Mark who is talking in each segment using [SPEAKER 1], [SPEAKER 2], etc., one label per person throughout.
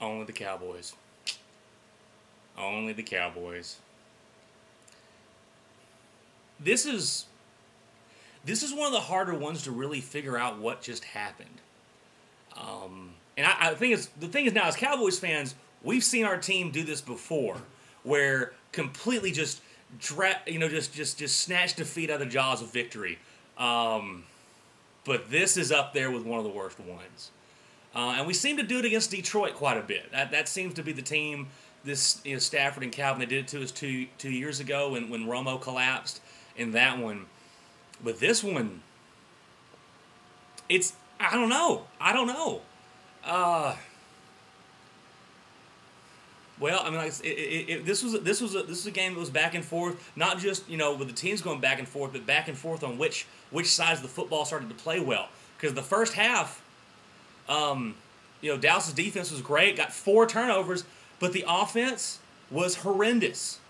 [SPEAKER 1] Only the Cowboys. Only the Cowboys. This is one of the harder ones to really figure out what just happened. And I think the thing is now, as Cowboys fans, we've seen our team do this before, where completely just snatch defeat out of the jaws of victory. But this is up there with one of the worst ones. And we seem to do it against Detroit quite a bit. That seems to be the team. This Stafford and Calvin, they did it to us two years ago when Romo collapsed in that one. But this one, I don't know. Well, I mean, this was a game that was back and forth, not just with the teams going back and forth, but back and forth on which sides of the football started to play well. Because the first half, Dallas's defense was great, got 4 turnovers, but the offense was horrendous.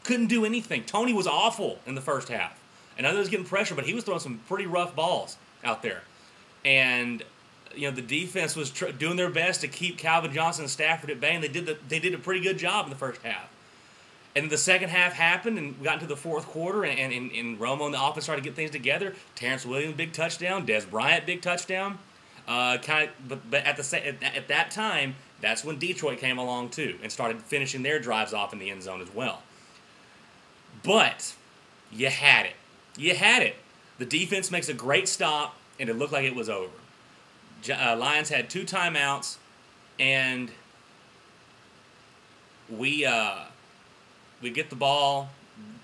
[SPEAKER 1] Couldn't do anything. Tony was awful in the first half. And I know he was getting pressure, but he was throwing some pretty rough balls out there. And the defense was doing their best to keep Calvin Johnson and Stafford at bay, and they did a pretty good job in the first half. And the second half happened, and we got into the fourth quarter, and Romo and the offense started to get things together. Terrence Williams, big touchdown. Des Bryant, big touchdown. But at that time, that's when Detroit came along too and started finishing their drives off in the end zone as well. But you had it. The defense makes a great stop, and it looked like it was over. Lions had 2 timeouts, and we get the ball,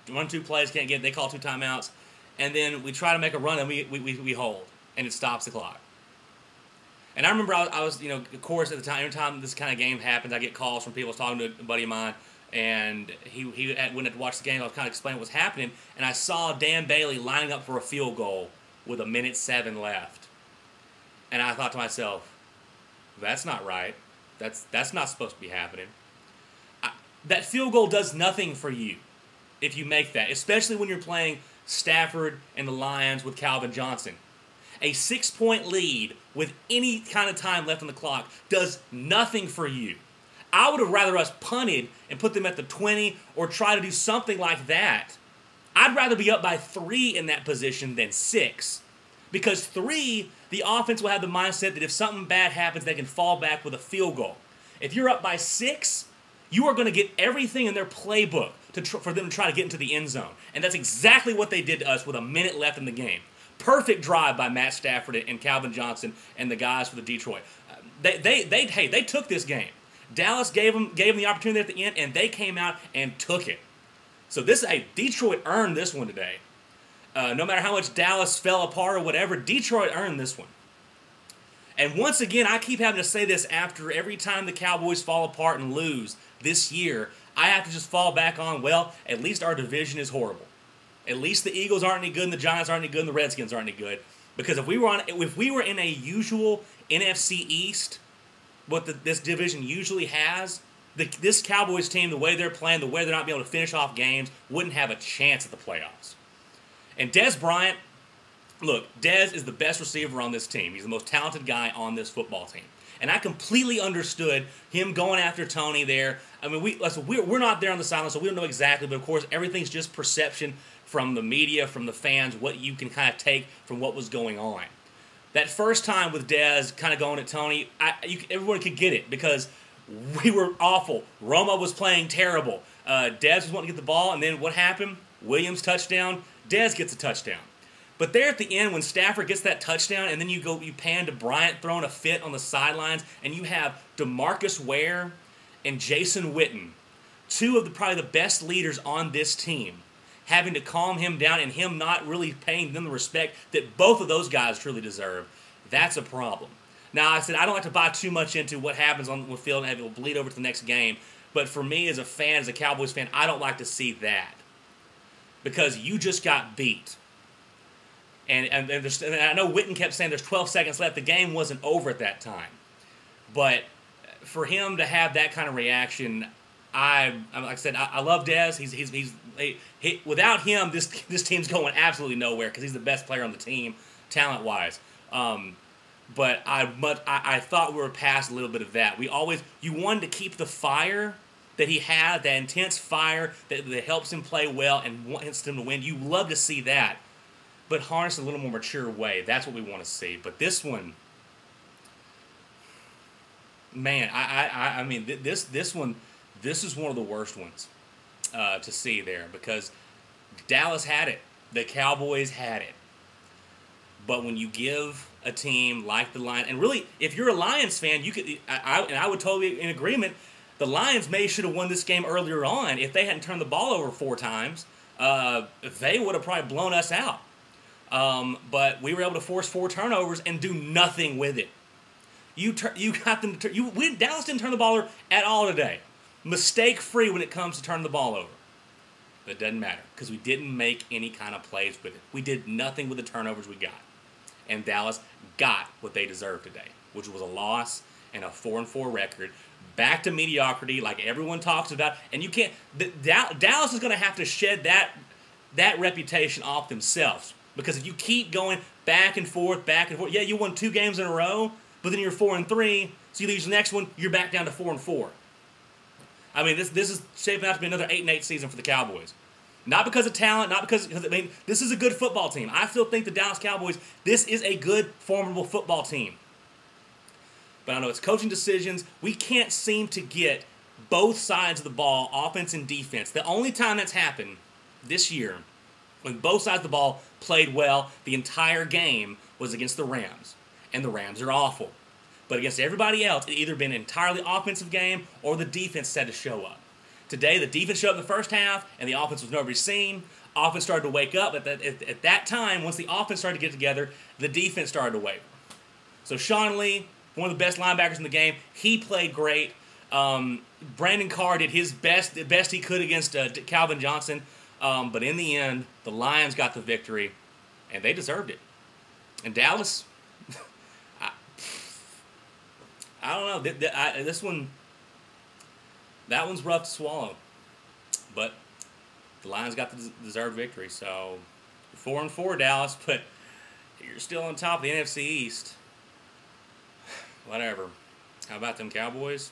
[SPEAKER 1] 1-2 plays, can't get. They call 2 timeouts, and then we try to make a run, and we hold, and it stops the clock. And I remember I was of course at the time, every time this kind of game happens, I get calls from people. I was talking to a buddy of mine, and he went to watch the game. I was kind of explaining what's happening, and I saw Dan Bailey lining up for a field goal with 1:07 left. And I thought to myself, that's not right. That's not supposed to be happening. That field goal does nothing for you if you make that, especially when you're playing Stafford and the Lions with Calvin Johnson. A 6-point lead with any kind of time left on the clock does nothing for you. I would have rather us punted and put them at the 20 or try to do something like that. I'd rather be up by 3 in that position than 6. Because 3, the offense will have the mindset that if something bad happens, they can fall back with a field goal. If you're up by 6, you are going to get everything in their playbook for them to try to get into the end zone. And that's exactly what they did to us with a minute left in the game. Perfect drive by Matt Stafford and Calvin Johnson and the guys for the Detroit. They took this game. Dallas gave them the opportunity at the end, and they came out and took it. So Detroit earned this one today. No matter how much Dallas fell apart or whatever, Detroit earned this one. And once again, I keep having to say this after every time the Cowboys fall apart and lose this year, I have to just fall back on, well, at least our division is horrible. At least the Eagles aren't any good, and the Giants aren't any good, and the Redskins aren't any good. Because if we were in a usual NFC East, what this division usually has, this Cowboys team, the way they're playing, the way they're not being able to finish off games, wouldn't have a chance at the playoffs. And Des Bryant, look, Des is the best receiver on this team. He's the most talented guy on this football team. And I completely understood him going after Tony there. I mean, we're not there on the sideline, so we don't know exactly. But, of course, everything's just perception from the media, from the fans, what you can kind of take from what was going on. That first time with Des kind of going at Tony, everyone could get it because we were awful. Romo was playing terrible. Des was wanting to get the ball, and then what happened? Williams touchdown. Des gets a touchdown. But there at the end, when Stafford gets that touchdown, and then you pan to Bryant throwing a fit on the sidelines, and you have DeMarcus Ware and Jason Witten, 2 of probably the best leaders on this team, having to calm him down and him not really paying them the respect that both of those guys truly deserve. That's a problem. Now, I said I don't like to buy too much into what happens on the field and it will bleed over to the next game. But for me as a fan, as a Cowboys fan, I don't like to see that. Because you just got beat. And I know Witten kept saying there's 12 seconds left. The game wasn't over at that time. But for him to have that kind of reaction, like I said, I love Des. Without him, this team's going absolutely nowhere because he's the best player on the team, talent-wise. But I thought we were past a little bit of that. You wanted to keep the fire that he had, that intense fire that helps him play well and wants him to win. You love to see that, but harness a little more mature way. That's what we want to see. But this one, man, I mean, this one, this is one of the worst ones to see there, because Dallas had it, the Cowboys had it. But when you give a team like the Lions, and really, if you're a Lions fan, you could, I would totally be in agreement. The Lions may should have won this game earlier on if they hadn't turned the ball over 4 times. They would have probably blown us out. But we were able to force 4 turnovers and do nothing with it. You got them. Dallas didn't turn the ball over at all today. Mistake free when it comes to turning the ball over. But it doesn't matter because we didn't make any kind of plays with it. We did nothing with the turnovers we got. And Dallas got what they deserved today, which was a loss and a 4-4 record. Back to mediocrity, like everyone talks about. And you can't. Dallas is going to have to shed that reputation off themselves, because if you keep going back and forth, yeah, you won 2 games in a row, but then you're 4-3, so you lose the next one, you're back down to 4-4. I mean, this is shaping out to be another 8-8 season for the Cowboys. Not because of talent, not because I mean, this is a good football team. I still think the Dallas Cowboys, this is a good, formidable football team. But I know it's coaching decisions. We can't seem to get both sides of the ball, offense and defense. The only time that's happened this year, when both sides of the ball played well the entire game, was against the Rams. And the Rams are awful. But against everybody else, it's either been an entirely offensive game or the defense had to show up. Today, the defense showed up in the first half, and the offense was nobody seen. Offense started to wake up. At that time, once the offense started to get together, the defense started to waver. So Sean Lee, one of the best linebackers in the game, he played great. Brandon Carr did his best he could against Calvin Johnson. But in the end, the Lions got the victory, and they deserved it. And Dallas, I don't know. This one, that one's rough to swallow. But the Lions got the deserved victory. So 4-4, Dallas, but you're still on top of the NFC East. Whatever. How about them Cowboys?